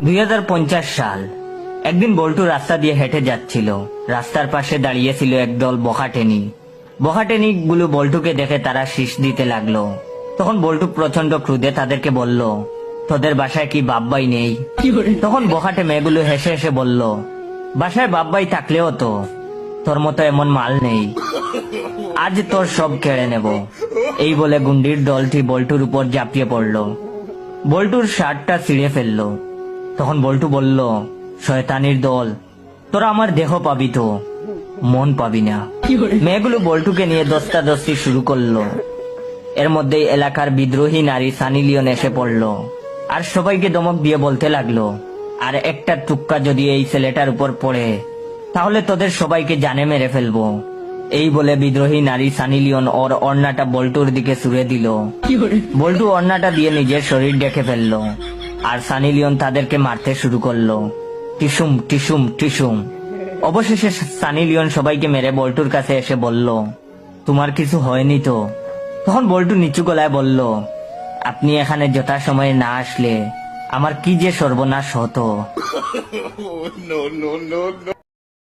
2050 সাল। একদিন বল্টু রাস্তা দিয়ে হেঁটে যাচ্ছিল। রাস্তার পাশে দাঁড়িয়েছিল একদল বখাটেনি। বখাটেনি গুলো বল্টুকে দেখে তারা শীষ দিতে লাগলো। তখন বল্টু প্রচন্ড ক্রোধে তাদেরকে বলল, তোদের বাসায় কি বাপ্পাই নেই? তখন বখাটে মেয়েগুলো হেসে হেসে বলল, বাসায় বাপ্পাই থাকলেও তো তোর মতো এমন মাল নেই, আজ তোর সব কেড়ে নেব। এই বলে গুন্ডির দলটি বল্টুর উপর ঝাঁপিয়ে পড়ল। বল্টুর শার্টটা ছিঁড়ে ফেললো। তখন বল্টু বলল, শয়তানির দল, তোরা আমার দেহ পাবি তো মন পাবি না। মেয়েগুলো বল্টুকে নিয়ে দস্তাদস্তি শুরু করলো। এর মধ্যেই এলাকার বিদ্রোহী নারী সানি লিওন এসে পড়লো আর সবাইকে ধমক দিয়ে বলতে লাগলো, আর একটা টুক্কা যদি এই ছেলেটার উপর পড়ে তাহলে তোদের সবাইকে জানে মেরে ফেলবো। এই বলে বিদ্রোহী নারী সানি লিওন ওর ওড়নাটা বল্টুর দিকে ছুড়ে দিল। বল্টু ওড়নাটা দিয়ে নিজের শরীর ঢেকে ফেললো আর সানি লিওন তাদেরকে মারতে শুরু করলো। টিসুম টিসুম টিসুম। অবশেষে সানি লিওন সবাইকে মেরে বল্টুর কাছে এসে বলল, তোমার কিছু হয়নি তো? তখন বল্টু নিচু গলায় বলল, আপনি এখানে যথাসময়ে না আসলে আমার কি যে সর্বনাশ হতো।